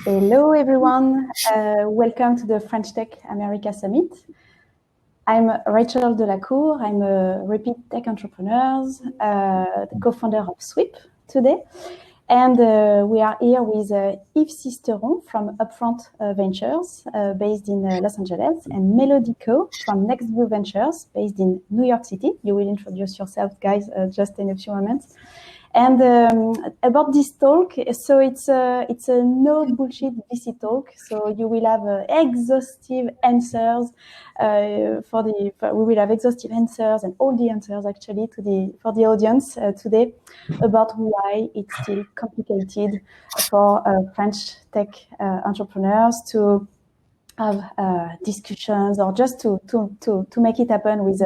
Hello, everyone. Welcome to the French Tech America Summit. I'm Rachel Delacour. I'm a repeat tech entrepreneur, the co-founder of Sweep today. And we are here with Yves Sisteron from Upfront Ventures, based in Los Angeles, and Melodico from Nextview Ventures, based in New York City. You will introduce yourself, guys, just in a few moments. And about this talk, so it's a no bullshit VC talk. So you will have exhaustive answers we will have exhaustive answers and all the answers actually for the audience today about why it's still complicated for French tech entrepreneurs to have discussions or just to make it happen with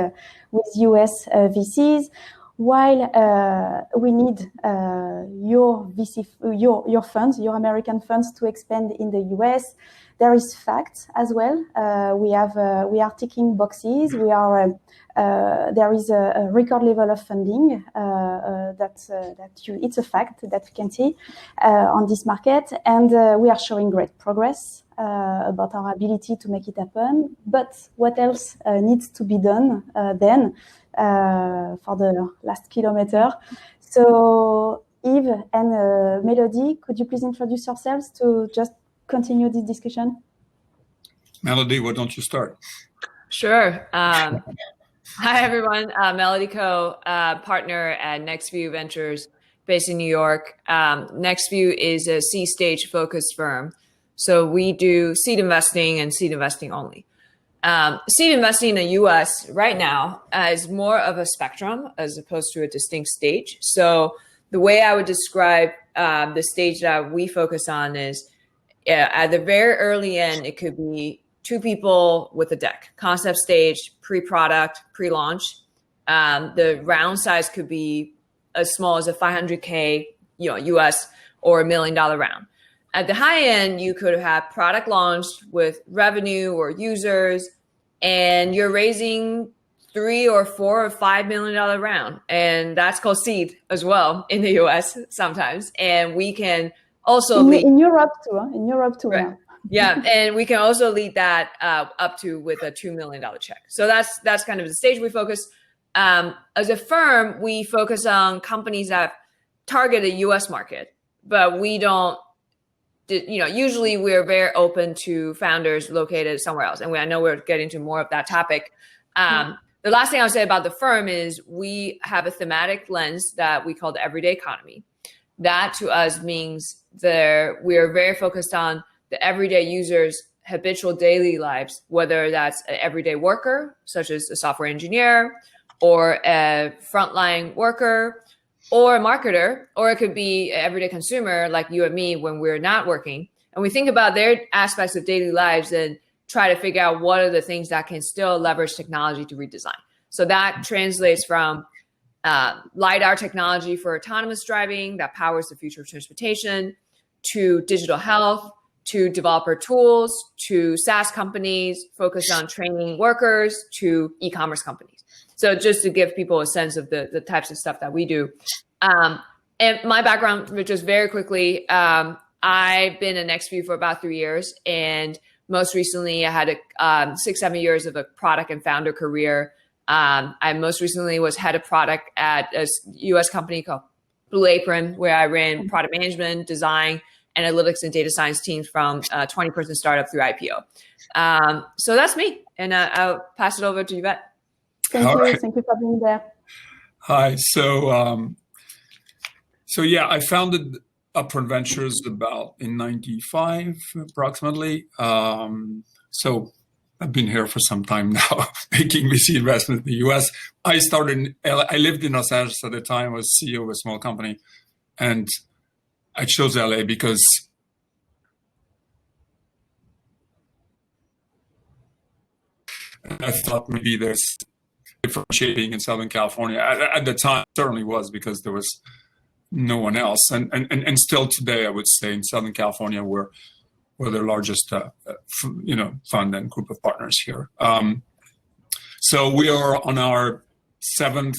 US VCs. While we need your VC, your funds, your American funds to expand in the US, there is facts as well. We are ticking boxes. There is a record level of funding it's a fact that we can see on this market, and we are showing great progress about our ability to make it happen. But what else needs to be done then? For the last kilometer. So Yves and Melody, could you please introduce yourselves to just continue this discussion? Melody, why don't you start? Sure. Hi, everyone. Melodico, partner at Nextview Ventures based in New York. Nextview is a C-stage focused firm. So we do seed investing and seed investing only. Seed investing in the US right now is more of a spectrum as opposed to a distinct stage. So the way I would describe the stage that we focus on is at the very early end, it could be two people with a deck, concept stage, pre-product, pre-launch. The round size could be as small as a 500K US or $1 million round. At the high end, you could have product launched with revenue or users, and you're raising $3 or $4 or $5 million round. And that's called seed as well in the US sometimes. And we can also in Europe too, huh? In Europe too. Right. Now. Yeah, and we can also lead that up to with a $2 million check. So that's kind of the stage we focus. As a firm, we focus on companies that target the US market, but we don't. Usually we're very open to founders located somewhere else. And I know we're getting to more of that topic. The last thing I'll say about the firm is we have a thematic lens that we call the everyday economy. That to us means we are very focused on the everyday users' habitual daily lives, whether that's an everyday worker, such as a software engineer or a frontline worker, or a marketer, or it could be an everyday consumer like you and me when we're not working. And we think about their aspects of daily lives and try to figure out what are the things that can still leverage technology to redesign. So that translates from LiDAR technology for autonomous driving that powers the future of transportation, to digital health, to developer tools, to SaaS companies focused on training workers, to e-commerce companies. So just to give people a sense of the types of stuff that we do. And my background, which is very quickly, I've been in Nextview for about 3 years. And most recently, I had 6-7 years of a product and founder career. I most recently was head of product at a US company called Blue Apron, where I ran product management, design, analytics, and data science teams from a 20-person startup through IPO. So that's me. And I'll pass it over to Yvette. Thank you. Right. Thank you for being there. Hi. So yeah, I founded Upfront Ventures in '95 approximately. So I've been here for some time now, making VC investments in the US. I lived in Los Angeles at the time. I was CEO of a small company, and I chose LA because I thought maybe there's differentiating in Southern California. At the time, it certainly was, because there was no one else. And still today, I would say in Southern California, we're the largest fund and group of partners here. So we are on our 7th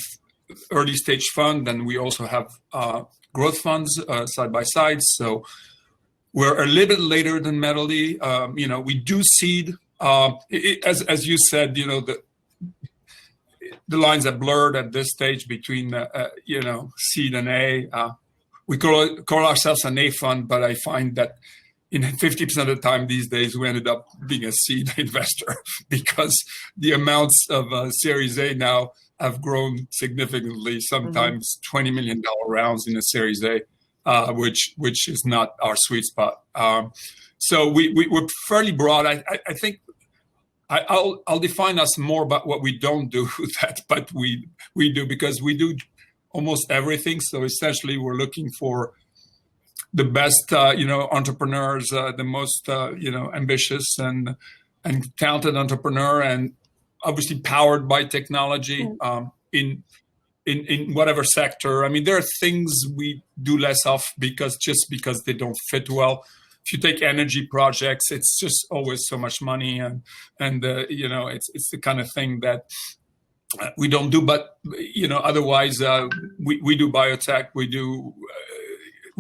early stage fund, and we also have growth funds side by side. So We're a little bit later than Melody. We do seed. As you said, the lines are blurred at this stage between seed and A. We call ourselves an A fund, but I find that in 50% of the time these days we ended up being a seed investor because the amounts of Series A now have grown significantly. Sometimes $20 million rounds in a Series A, which is not our sweet spot. So we're fairly broad. I think I'll define us more about what we don't do that, but we do, because we do almost everything. So essentially, we're looking for the best, entrepreneurs, the most, ambitious and talented entrepreneur, and obviously powered by technology in whatever sector. I mean, there are things we do less of because they don't fit well. If you take energy projects, it's just always so much money, and it's the kind of thing that we don't do. But otherwise, we do biotech, we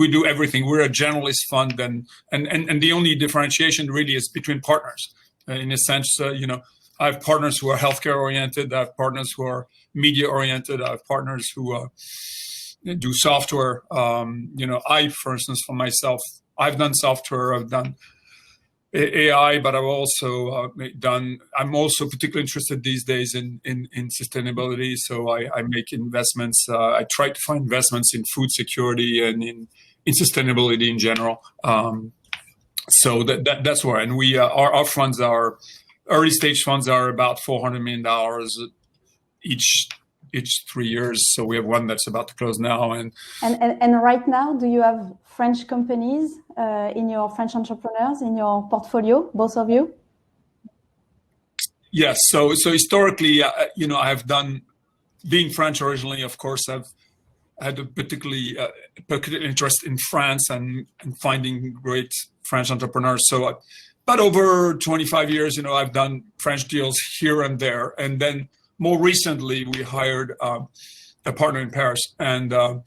do everything. We're a generalist fund, and the only differentiation really is between partners. In a sense, I have partners who are healthcare oriented. I have partners who are media oriented. I have partners who do software. For instance, for myself, I've done software, I've done AI, but I've also I'm also particularly interested these days in sustainability. So I make investments. I try to find investments in food security and in sustainability in general. So that's where, and we our funds are early stage funds are about $400 million each 3 years. So we have one that's about to close now. And right now, do you have French companies in your French entrepreneurs in your portfolio, both of you? Yes. So historically, I have done, being French originally, of course, I've had a particular interest in France and finding great French entrepreneurs. So, but over 25 years, I've done French deals here and there, and then more recently, we hired a partner in Paris, and we're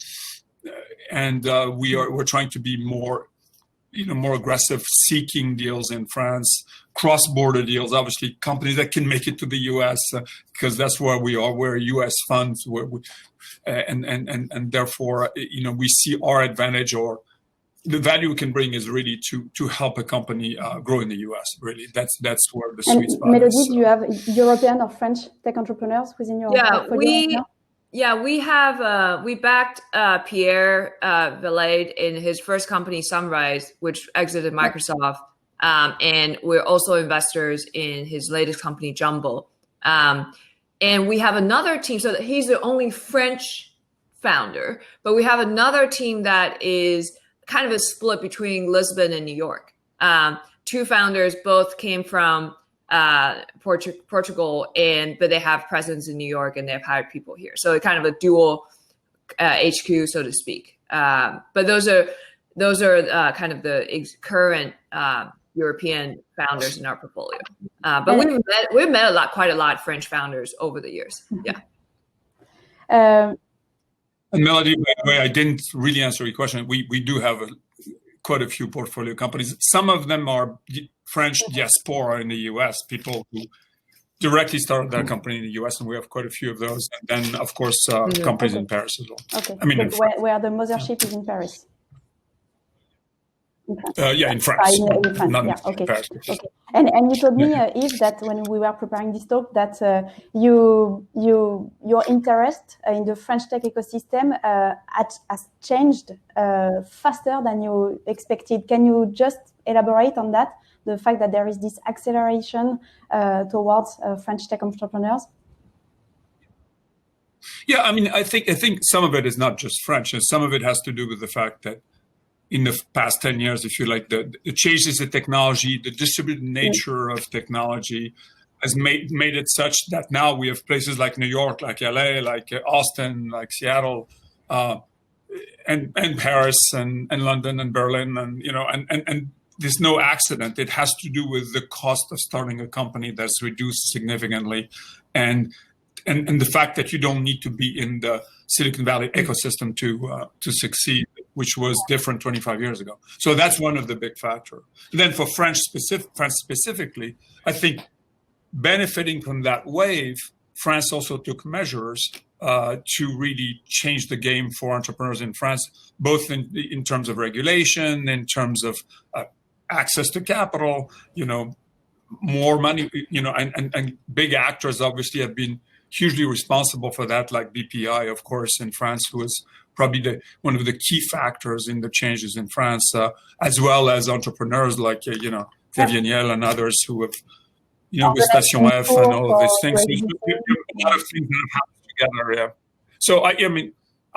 trying to be more aggressive, seeking deals in France, cross-border deals. Obviously, companies that can make it to the U.S. Because that's where we are. We're U.S. funds, and therefore, we see our advantage, or the value we can bring is really to help a company grow in the U.S. Really, that's where the sweet spot Melody, is. do you have European or French tech entrepreneurs within your portfolio? We have we backed Pierre Valade in his first company, Sunrise, which exited Microsoft, and we're also investors in his latest company, Jumble. And we have another team. So he's the only French founder, but we have another team that is kind of a split between Lisbon and New York. Two founders, both came from Portugal, but they have presence in New York, and they've hired people here. So it's kind of a dual HQ, so to speak. But those are kind of the current European founders in our portfolio. But we've met quite a lot of French founders over the years. Yeah. And Melody, by the way, I didn't really answer your question. We do have quite a few portfolio companies. Some of them are French diaspora in the U.S., people who directly started their company in the U.S., and we have quite a few of those. And then, of course, companies in Paris as well. Okay. I mean, where the mothership is in Paris. In France. In France. Okay. Paris. Okay. And you told me, Yves, that when we were preparing this talk, that your interest in the French tech ecosystem has changed faster than you expected. Can you just elaborate on that? The fact that there is this acceleration towards French tech entrepreneurs. Yeah, I mean, I think some of it is not just French, and some of it has to do with the fact that in the past 10 years, if you like, the changes in technology, the distributed nature of technology has made it such that now we have places like New York, like LA, like Austin, like Seattle, and Paris and London and Berlin, and there's no accident. It has to do with the cost of starting a company that's reduced significantly, and the fact that you don't need to be in the Silicon Valley ecosystem to succeed which was different 25 years ago. So that's one of the big factors. Then for France specifically, I think benefiting from that wave, France also took measures to really change the game for entrepreneurs in France, both in terms of regulation, in terms of access to capital, more money, and big actors obviously have been hugely responsible for that, like BPI, of course, in France, who was probably one of the key factors in the changes in France, as well as entrepreneurs like, Vivian Niel and others who have, with Station F and all of these things. There's a lot of things that have happened together, yeah. So,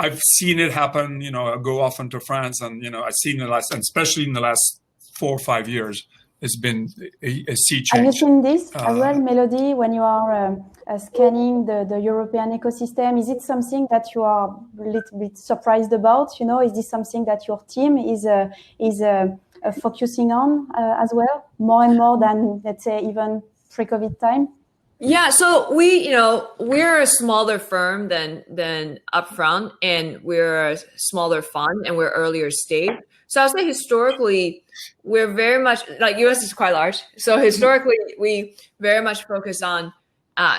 I've seen it happen, I go often to France, and, I've seen especially in the last 4 or 5 years, it's been a sea change. Have you seen this as well, Melody, when you are scanning the European ecosystem? Is it something that you are a little bit surprised about? Is this something that your team is focusing on as well, more and more than, let's say, even pre-COVID time? Yeah, so we're a smaller firm than Upfront, and we're a smaller fund, and we're earlier stage. So I would say historically, we're very much, like US is quite large. So historically, we very much focus on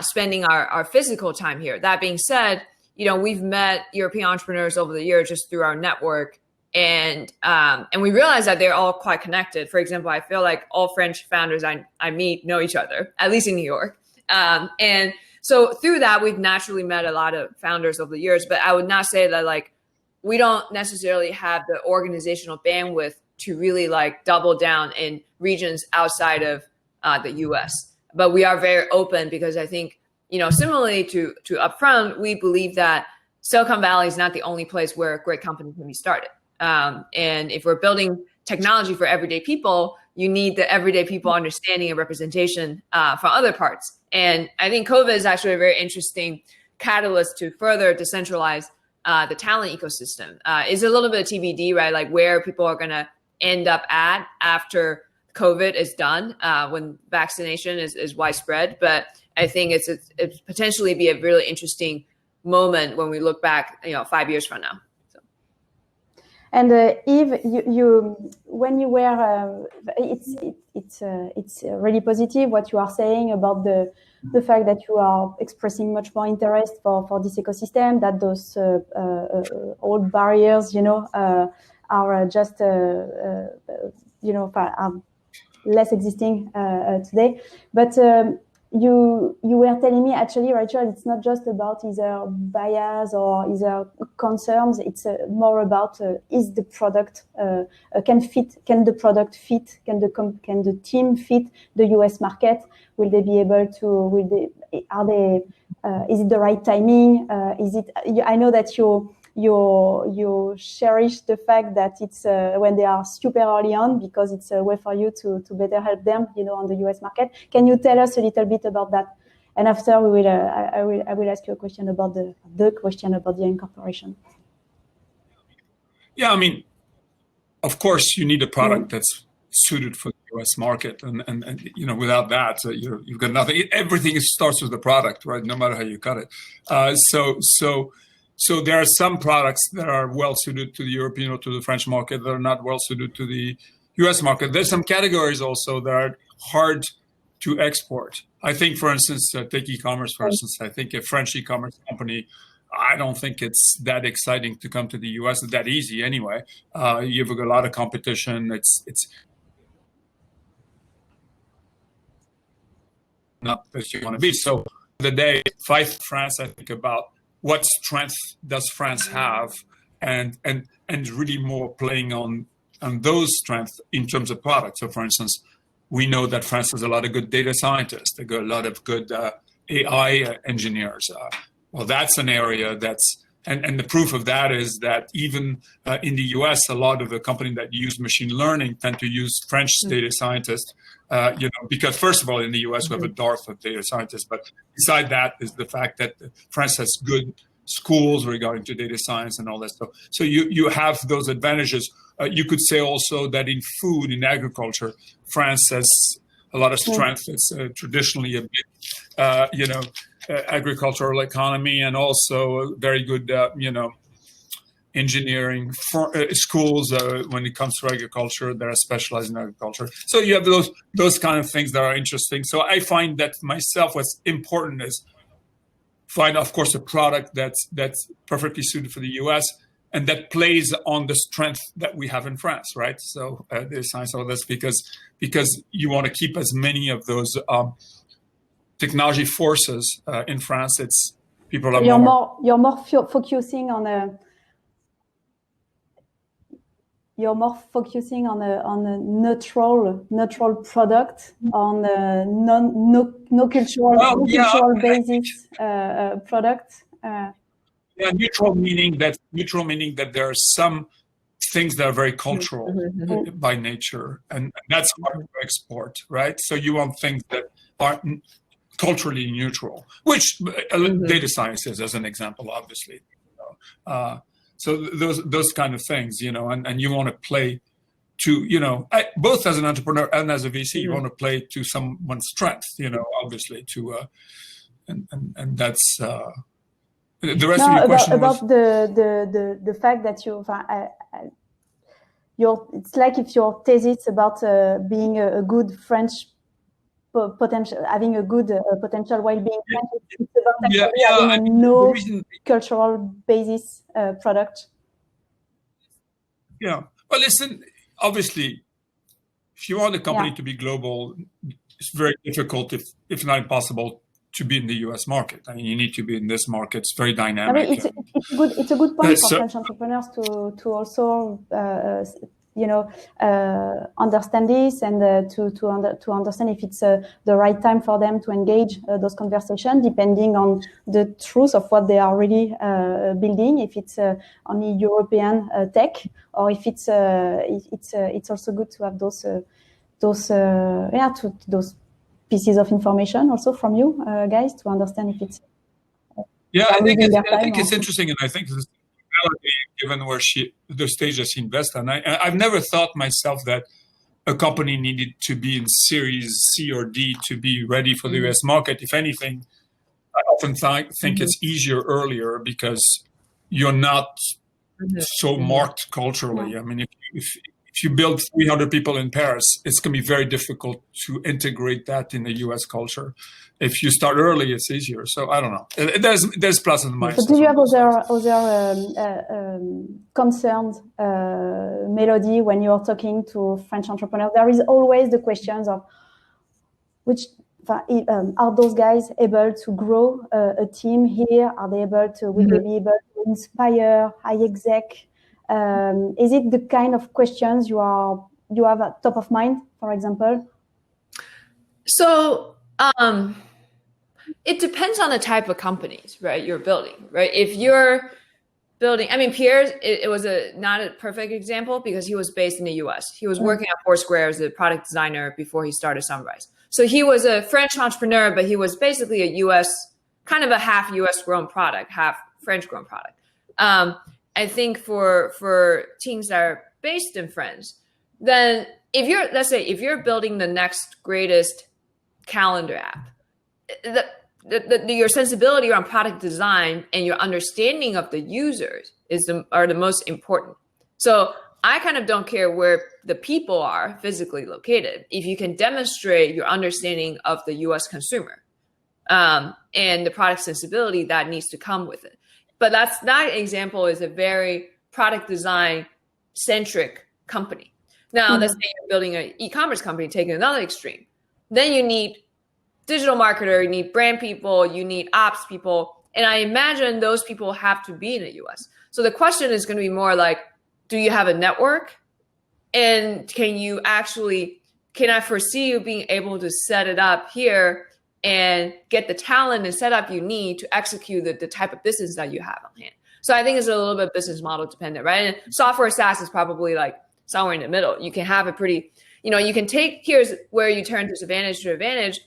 spending our physical time here. That being said, we've met European entrepreneurs over the years just through our network. And we realize that they're all quite connected. For example, I feel like all French founders I meet know each other, at least in New York. And so through that, we've naturally met a lot of founders over the years. But I would not say that we don't necessarily have the organizational bandwidth to really double down in regions outside of the US. But we are very open because I think, similarly to Upfront, we believe that Silicon Valley is not the only place where great companies can be started. And if we're building technology for everyday people, you need the everyday people understanding and representation from other parts. And I think COVID is actually a very interesting catalyst to further decentralize the talent ecosystem. It's a little bit of TBD, right? Like where people are going to end up at after COVID is done, when vaccination is widespread. But I think it's potentially be a really interesting moment when we look back, 5 years from now. And Yves, you when you were, it's really positive what you are saying about the fact that you are expressing much more interest for this ecosystem, that those old barriers, are just are less existing today. But you were telling me, actually, Rachel, it's not just about either bias or either concerns. It's more about is the product can the product fit? Can the team fit the US market? Will they be able to? Is it the right timing? Is it? I know that you cherish the fact that it's when they are super early on, because it's a way for you to better help them, on the US market. Can you tell us a little bit about that? And after we will, I will ask you a question about the question about the incorporation. Yeah, of course, you need a product that's suited for the US market, and without that, you've got nothing. Everything starts with the product, right? No matter how you cut it. So there are some products that are well suited to the European or to the French market that are not well suited to the US market. There's some categories also that are hard to export. I think, for instance, take e-commerce, for instance. I think a French e-commerce company, I don't think it's that exciting to come to the US. It's that easy anyway. You've got a lot of competition. It's not that you want to be. So the day, fight France, I think about what strength does France have, and really more playing on those strengths in terms of products. So, for instance, we know that France has a lot of good data scientists. They got a lot of good AI engineers. Well, that's an area that's, and the proof of that is that even in the US, a lot of the companies that use machine learning tend to use French data scientists, because first of all, in the US, we have a dearth of data scientists. But beside that is the fact that France has good schools regarding to data science and all that stuff. So you have those advantages. You could say also that in food, in agriculture, France has a lot of strength. It's traditionally a big, agricultural economy, and also a very good, engineering schools when it comes to agriculture that are specialized in agriculture. So you have those kind of things that are interesting. So I find that myself, what's important is find, of course, a product that's perfectly suited for the US and that plays on the strength that we have in France, right? So there's science of this because you want to keep as many of those technology forces in France. It's people are you're more focusing on a neutral product on a no cultural basis product. Yeah, neutral meaning that there are some things that are very cultural by nature, and that's hard to export, right? So you want things that are culturally neutral, which data science is, as an example, obviously. So those kind of things, and you want to play to, both as an entrepreneur and as a VC, you want to play to someone's strength, obviously, and that's the rest of your question about the fact that it's like if your thesis about being a good French potential, having a good potential while being French, it's about actually having a no cultural basis product. Yeah. Well, listen, obviously, if you want a company to be global, it's very difficult, if not impossible, to be in the US market. I mean, you need to be in this market. It's very dynamic. I mean, it's a good point for French entrepreneurs to also understand this and to understand if it's the right time for them to engage those conversations, depending on the truth of what they are really building. If it's only European tech, or if it's also good to have those pieces of information also from you guys to understand if it's. I think it's interesting, and I think this is given the stage that she invested in. I've never thought myself that a company needed to be in Series C or D to be ready for the US market. If anything, I often think it's easier earlier because you're not so marked culturally. I mean, if you build 300 people in Paris, it's going to be very difficult to integrate that in the US culture. If you start early, it's easier. So I don't know. There's plus and minus. But do you have other concerns, Melody, when you're talking to French entrepreneurs? There is always the questions of are those guys able to grow a team here? Are they able to? Will they be able to inspire high exec? Is it the kind of questions you have at top of mind, for example? So it depends on the type of companies, right? You're building, right? If you're building, I mean, Pierre, it was not a perfect example because he was based in the US. He was working at Foursquare as a product designer before he started Sunrise. So he was a French entrepreneur, but he was basically a US, kind of a half US grown product, half French grown product. I think for teams that are based in France, then let's say if you're building the next greatest calendar app, your sensibility around product design and your understanding of the users are the most important. So I kind of don't care where the people are physically located. If you can demonstrate your understanding of the US consumer and the product sensibility that needs to come with it. But that example is a very product design centric company. Now, let's say you're building an e-commerce company, taking another extreme. Then you need digital marketer, you need brand people, you need ops people. And I imagine those people have to be in the US. So the question is going to be more like, do you have a network? And can I foresee you being able to set it up here and get the talent and setup you need to execute the type of business that you have on hand? So I think it's a little bit business model dependent, right? And software SaaS is probably like somewhere in the middle. You can have a pretty, you can here's where you turn disadvantage to advantage.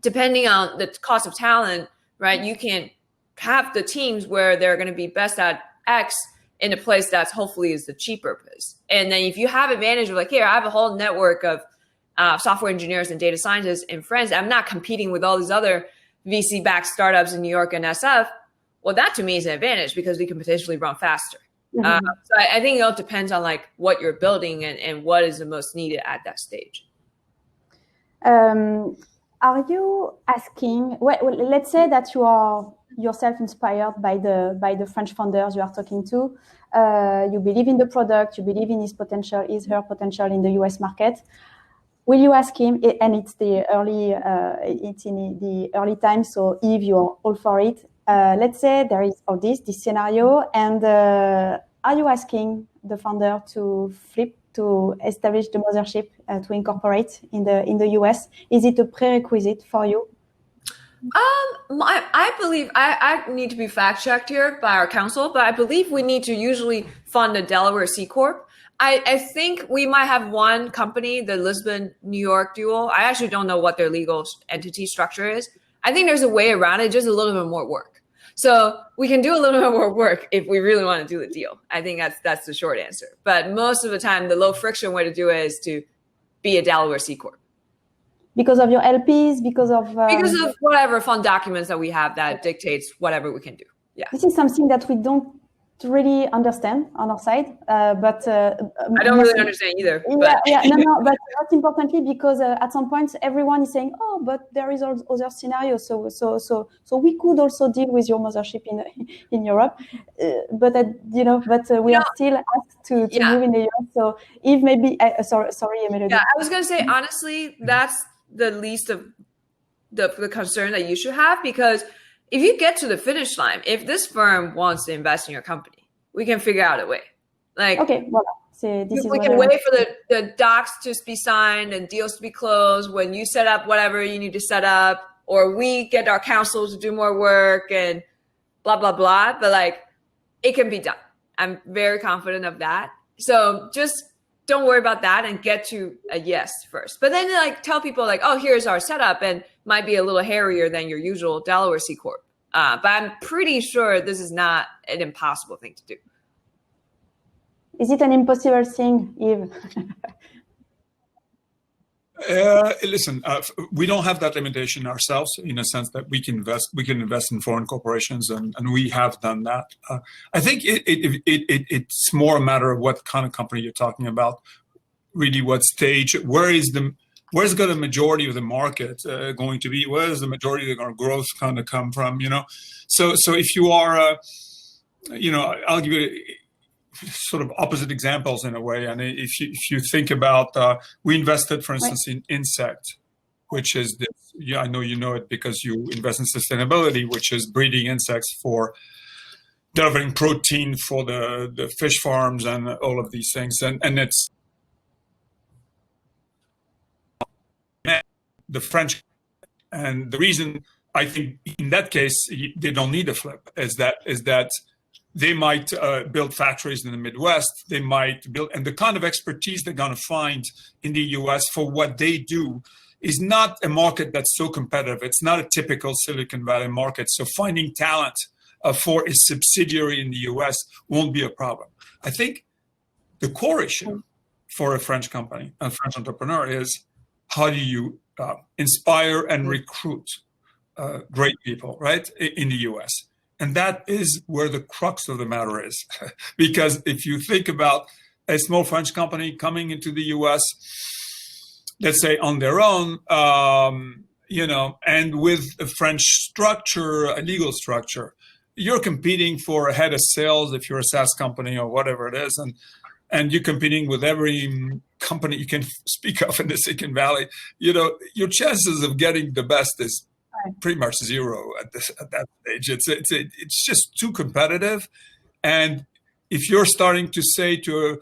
Depending on the cost of talent, right? You can have the teams where they're going to be best at X in a place that's hopefully is the cheaper place. And then if you have advantage of like, here, I have a whole network of software engineers and data scientists and friends. I'm not competing with all these other VC-backed startups in New York and SF. Well, that to me is an advantage because we can potentially run faster. So I think it all depends on like what you're building and what is the most needed at that stage. Are you asking? Well, let's say that you are yourself inspired by the French founders you are talking to. You believe in the product. You believe in his potential, her potential in the US market. Will you ask him? And it's in the early time. So Yves, you're all for it. Let's say there is this scenario, and are you asking the founder to flip, to establish the mothership, to incorporate in the US? Is it a prerequisite for you? I believe I need to be fact checked here by our counsel, but I believe we need to usually fund a Delaware C Corp. I think we might have one company, the Lisbon, New York duo. I actually don't know what their legal entity structure is. I think there's a way around it, just a little bit more work. So we can do a little bit more work if we really want to do the deal. I think that's the short answer. But most of the time, the low friction way to do it is to be a Delaware C Corp. Because of your LPs, because of whatever fund documents that we have that dictates whatever we can do. Yeah, this is something that we don't really understand on our side, but I don't really understand either. But but most importantly, because at some point everyone is saying, "Oh, but there is other scenarios." So we could also deal with your mothership in Europe, but we are still asked to move in the US. So Yves, maybe sorry, Emily. Yeah, I was gonna say honestly, that's the least of the concern that you should have, because if you get to the finish line, if this firm wants to invest in your company, we can figure out a way. Like, okay, well, we can wait for the docs to be signed and deals to be closed when you set up whatever you need to set up, or we get our counsel to do more work and blah, blah, blah. But like, it can be done. I'm very confident of that. So just don't worry about that and get to a yes first. But then like tell people like, oh, here's our setup, and might be a little hairier than your usual Delaware C Corp. But I'm pretty sure this is not an impossible thing to do. Is it an impossible thing, Yves? Listen, we don't have that limitation ourselves, in a sense that we can invest in foreign corporations, and we have done that. I think it's more a matter of what kind of company you're talking about, really what stage, where's got the majority of the market going to be, where is the majority of our growth kind of come from, So if you are, I'll give you sort of opposite examples in a way. And if you think about, we invested, for instance, in Insect, which is this, I know you know it because you invest in sustainability, which is breeding insects for delivering protein for the fish farms and all of these things. And it's the French. And the reason I think in that case, they don't need a flip is that they might build factories in the Midwest. They might build, and the kind of expertise they're going to find in the US for what they do is not a market that's so competitive. It's not a typical Silicon Valley market. So finding talent for a subsidiary in the US won't be a problem. I think the core issue for a French company, a French entrepreneur, is how do you inspire and recruit great people, right, in the US? And that is where the crux of the matter is. Because if you think about a small French company coming into the US, let's say on their own, and with a French structure, a legal structure, you're competing for a head of sales if you're a SaaS company or whatever it is. And you're competing with every company you can speak of in the Silicon Valley. Your chances of getting the best is pretty much zero at that stage. It's just too competitive. And if you're starting to say to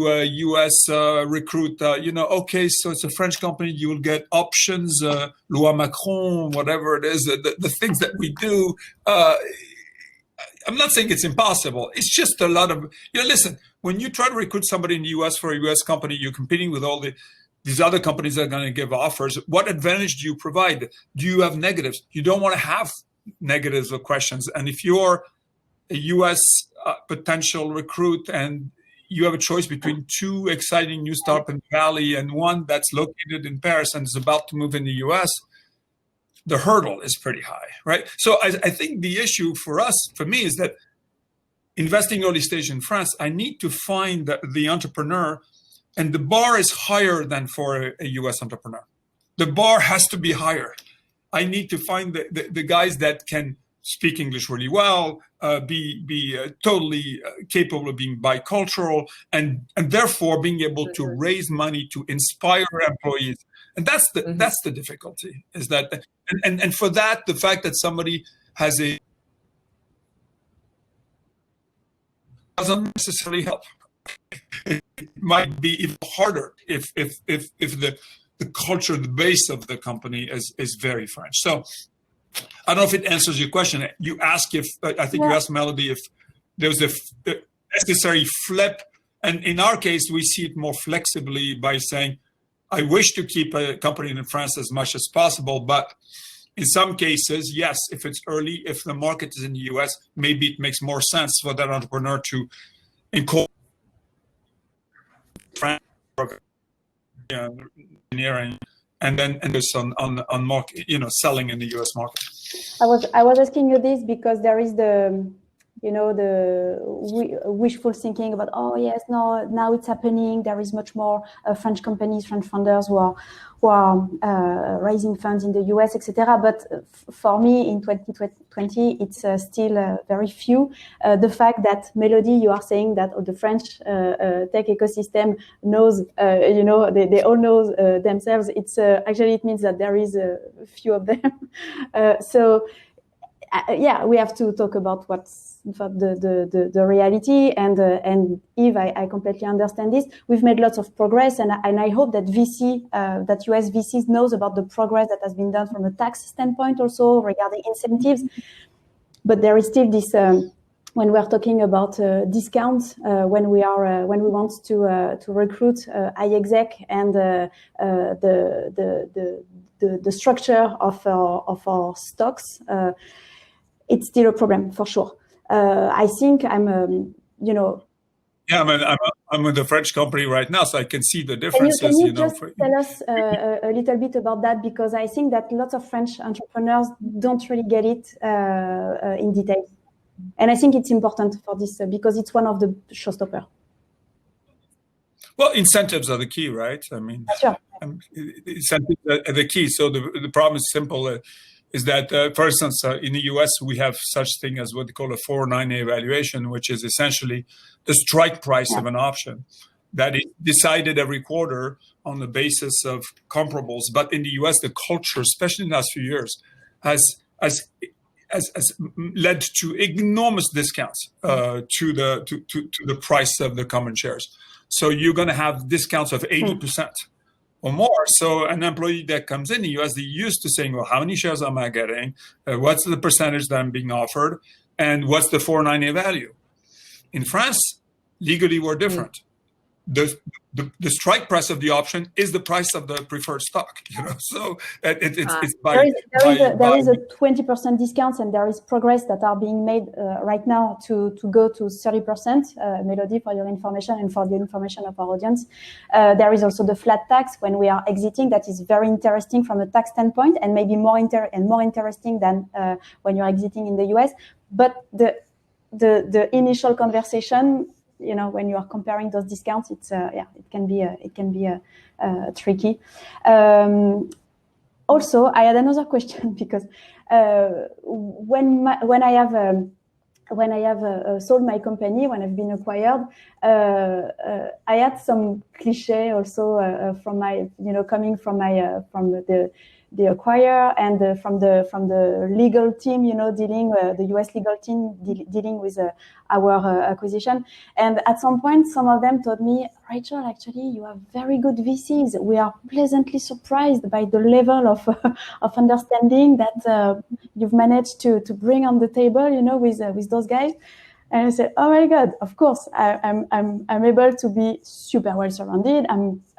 a US recruit, okay, so it's a French company, you will get options, Loi Macron, whatever it is, the things that we do. I'm not saying it's impossible. It's just a lot of, listen, when you try to recruit somebody in the US for a US company, you're competing with all these other companies that are going to give offers. What advantage do you provide? Do you have negatives? You don't want to have negatives or questions. And if you're a US potential recruit and you have a choice between two exciting new startups in the Valley and one that's located in Paris and is about to move in the US, the hurdle is pretty high, right? So I think the issue for me is that investing early stage in France, I need to find the entrepreneur, and the bar is higher than for a US entrepreneur. The bar has to be higher. I need to find the guys that can speak English really well, be totally capable of being bicultural, and therefore being able to raise money to inspire employees. And that's the difficulty, is that, and for that, the fact that somebody has doesn't necessarily help. It might be even harder if the culture, the base of the company is very French. So I don't know if it answers your question. You ask if, I think you asked Melody if there was a necessary flip. And in our case, we see it more flexibly by saying, I wish to keep a company in France as much as possible, but in some cases, yes, if it's early, if the market is in the US, maybe it makes more sense for that entrepreneur to incorporate France engineering and there's on market, selling in the US market. I was asking you this because there is the wishful thinking about, oh yes, no, now it's happening. There is much more French companies, French founders who are raising funds in the US, etc. But for me, in 2020, it's still very few. The fact that, Melody, you are saying that the French tech ecosystem knows, they all know themselves. It's actually, it means that there is a few of them. We have to talk about what's the reality, and Yves, I completely understand this. We've made lots of progress, and I hope that that US VCs knows about the progress that has been done from a tax standpoint, also regarding incentives. But there is still this when we're talking about discounts, when we want to recruit high exec, and the structure of our stocks. It's still a problem for sure. I think I'm with the French company right now, so I can see the differences. Can you just tell us a little bit about that? Because I think that lots of French entrepreneurs don't really get it in detail. And I think it's important for this because it's one of the showstoppers. Well, incentives are the key, right? I mean, sure. Incentives are the key. So the problem is simple. Is that, for instance, in the US, we have such thing as what they call a 409A evaluation, which is essentially the strike price of an option that is decided every quarter on the basis of comparables. But in the US, the culture, especially in the last few years, has led to enormous discounts to the price of the common shares. So you're going to have discounts of 80%. Or more. So an employee that comes in the US, they're used to saying, well, how many shares am I getting? What's the percentage that I'm being offered? And what's the 409A value? In France, legally, we're different. The strike price of the option is the price of the preferred stock. So it's by... There is a 20% discount, and there is progress that are being made right now to go to 30%. Melody, for your information and for the information of our audience. There is also the flat tax when we are exiting. That is very interesting from a tax standpoint, and maybe more interesting than when you're exiting in the US. But the initial conversation, when you are comparing those discounts, it's it can be tricky. Also, I had another question because when I have sold my company, when I've been acquired, I had some cliche also from my coming from the acquirer and from the legal team, dealing the US legal team dealing with our acquisition. And at some point, some of them told me, Rachel, actually, you have very good VCs. We are pleasantly surprised by the level of understanding that you've managed to bring on the table, with those guys. And I said, oh my God, of course, I'm able to be super well surrounded.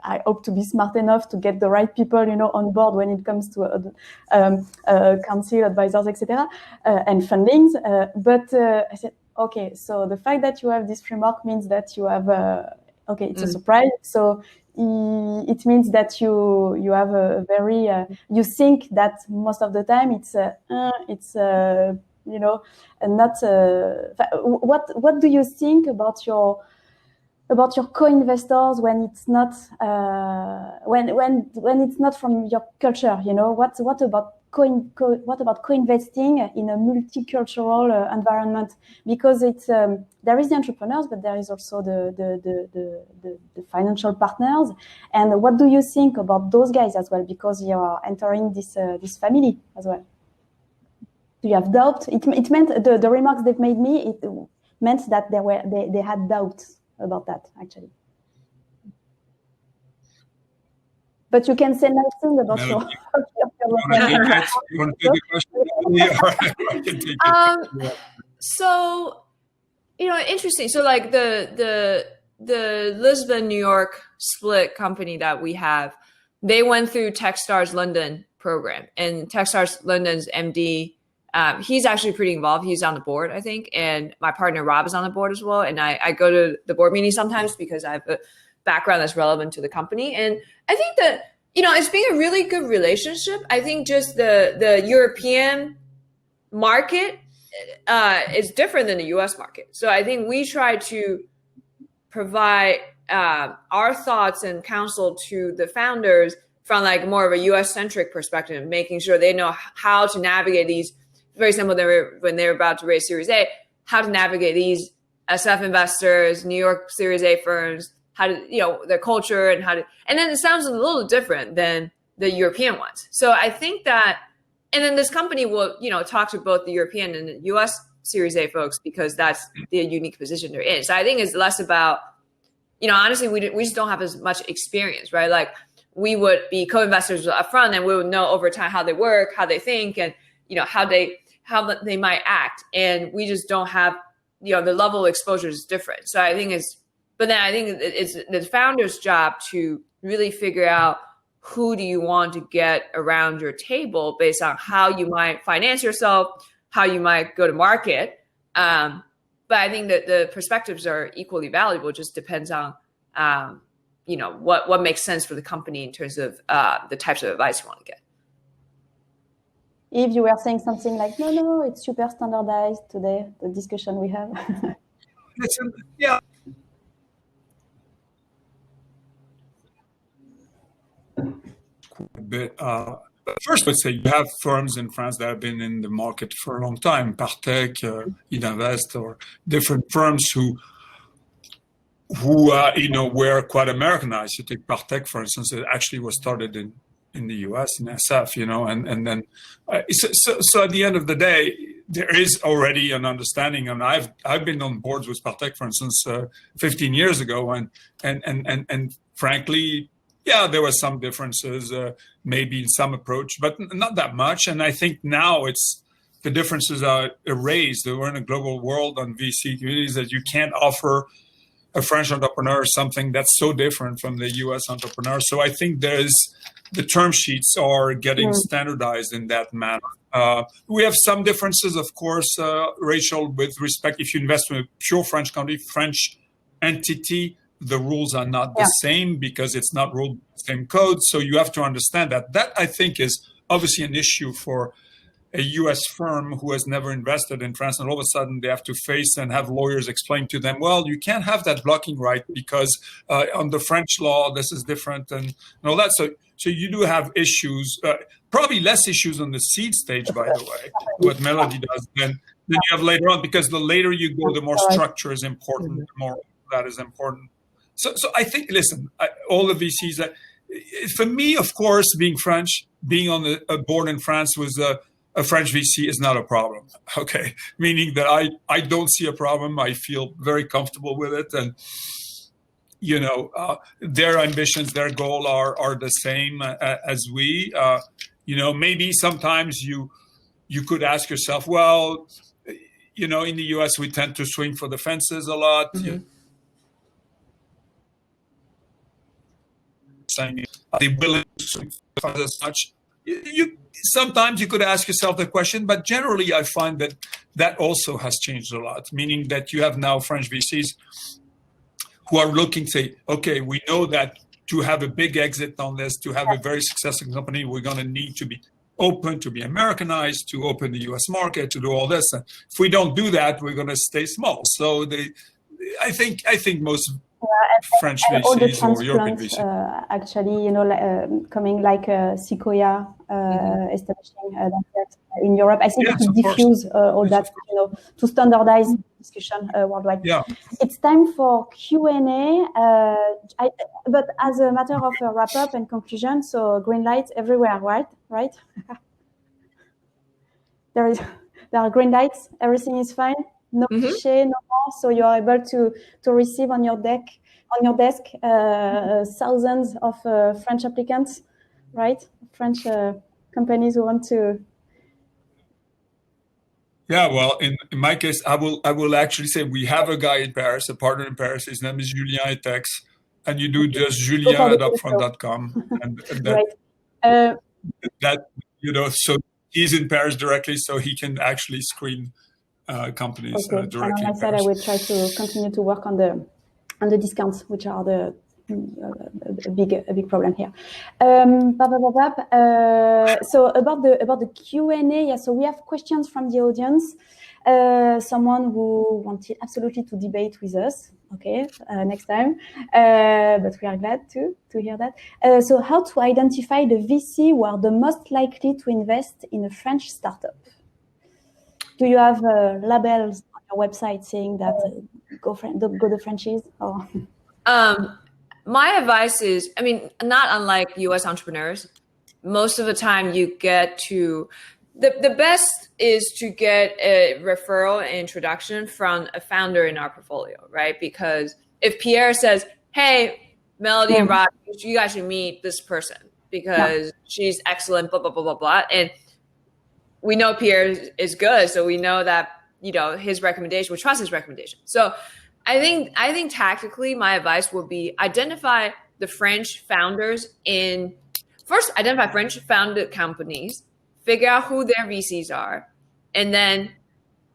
I hope to be smart enough to get the right people, on board when it comes to counsel, advisors, etc., and fundings. But I said, okay, so the fact that you have this framework means that you have, it's a surprise. So it means that you have a very, you think that most of the time it's you know, and not. What do you think about your co-investors when it's not when it's not from your culture? You know, what about co-investing in a multicultural environment? Because it's there is the entrepreneurs, but there is also the financial partners. And what do you think about those guys as well? Because you are entering this family as well. Do you have doubt? It meant the remarks they've made me. It meant that they had doubts about that actually. But you can say nothing about your you want to take the question? So, you know, interesting. So like the Lisbon, New York split company that we have, they went through Techstars London program, and Techstars London's MD, he's actually pretty involved. He's on the board, I think. And my partner, Rob, is on the board as well. And I go to the board meeting sometimes because I have a background that's relevant to the company. And I think that, you know, it's been a really good relationship. I think just the European market is different than the US market. So I think we try to provide our thoughts and counsel to the founders from like more of a US centric perspective, making sure they know how to navigate these. Very simple. When they were about to raise Series A, how to navigate these SF investors, New York Series A firms, how to, you know, their culture and and then it sounds a little different than the European ones. So I think that, and then this company will, you know, talk to both the European and the US Series A folks because that's the unique position they're in. So I think it's less about, you know, honestly, we just don't have as much experience, right? Like we would be co-investors up front and we would know over time how they work, how they think, and, you know, how they might act. And we just don't have, you know, the level of exposure is different. So I think it's the founder's job to really figure out who do you want to get around your table based on how you might finance yourself, how you might go to market. But I think that the perspectives are equally valuable. It just depends on, you know, what makes sense for the company in terms of the types of advice you want to get. Yves, you were saying something like, no, it's super standardized today, the discussion we have. Yeah. A bit. First, let's say you have firms in France that have been in the market for a long time, Partech, Idinvest, or different firms who you know, were quite Americanized. You take Partech, for instance, it actually was started in the US, in SF, you know, and then so at the end of the day, there is already an understanding, and I've been on boards with Partech, for instance, 15 years ago, and frankly, yeah, there were some differences, maybe in some approach, but not that much. And I think now the differences are erased. We're in a global world on VC communities that you can't offer a French entrepreneur something that's so different from the US entrepreneur. So I think the term sheets are getting standardized in that manner. We have some differences, of course, Rachel, with respect, if you invest in a pure French company, French entity, the rules are not the same because it's not ruled the same code. So you have to understand that. That, I think, is obviously an issue for a US firm who has never invested in France, and all of a sudden they have to face and have lawyers explain to them, well, you can't have that blocking right because on the French law, this is different and all that. So you do have issues, probably less issues on the seed stage, by the way, what Melody does than you have later on, because the later you go, the more structure is important, the more that is important. So I think, listen, all the VCs, for me, of course, being French, being on a board in France was a French VC is not a problem, okay? Meaning that I don't see a problem. I feel very comfortable with it. And, you know, their ambitions, their goal are the same as we. You know, maybe sometimes you could ask yourself, well, you know, in the US, we tend to swing for the fences a lot. Mm-hmm. Saying, are they willing to swing for the fences as much? Sometimes you could ask yourself the question, but generally I find that also has changed a lot, meaning that you have now French VCs who are looking to say, okay, we know that to have a big exit on this, to have a very successful company, we're going to need to be open, to be Americanized, to open the US market, to do all this. And if we don't do that, we're going to stay small. So I think most French VCs or European VCs. Actually, coming like Sequoia, establishing that in Europe. I think to diffuse all that, to standardize discussion worldwide. Yeah. It's time for Q&A. But as a matter of wrap up and conclusion, so green lights everywhere, right? There are green lights. Everything is fine. No cliché, no more. So you are able to receive on your desk thousands of French applicants, right? French companies who want to. Yeah, well, in my case, I will actually say we have a guy in Paris, a partner in Paris. His name is Julien Etex, and you do just Julien at upfront.com, and that, that so he's in Paris directly, so he can actually screen companies directly. And on my side, I will try to continue to work on the discounts, which are a big problem here. So about the Q&A, so we have questions from the audience. Someone who wanted absolutely to debate with us. Next time. But we are glad to hear that. So how to identify the VC who are the most likely to invest in a French startup? Do you have labels on your website saying that go the Frenchies? Or? My advice is, not unlike US entrepreneurs, most of the time you get to, the best is to get a referral and introduction from a founder in our portfolio, right? Because if Pierre says, hey, Melody and Rod, you guys should meet this person because she's excellent, blah, blah, blah, blah, blah. And we know Pierre is good. So we know that, his recommendation, we trust his recommendation. So I think tactically my advice would be identify the French founders identify French founded companies, figure out who their VCs are. And then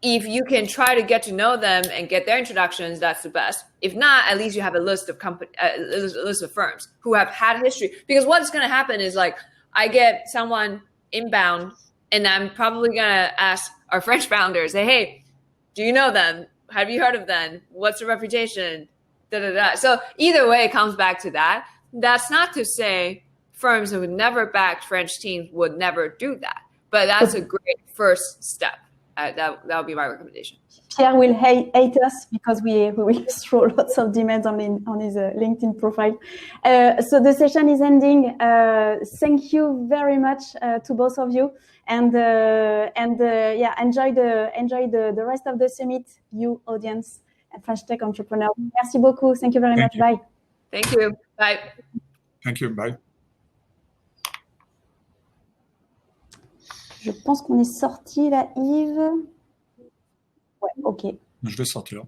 if you can try to get to know them and get their introductions, that's the best. If not, at least you have a list of firms who have had history. Because what's going to happen is I get someone inbound and I'm probably going to ask our French founders, say, hey, do you know them? Have you heard of them? What's their reputation? So either way, it comes back to that. That's not to say firms who would never back French teams would never do that. But that's a great first step. That would be my recommendation. Pierre will hate us because we will throw lots of demands on his LinkedIn profile. So the session is ending. Thank you very much to both of you, and enjoy the rest of the summit, you audience and French tech entrepreneurs. Merci beaucoup. Thank you very much. Bye. Thank you. Bye. Thank you. Bye. Je pense qu'on est sorti là, Yves. Ouais, ok. Je vais sortir.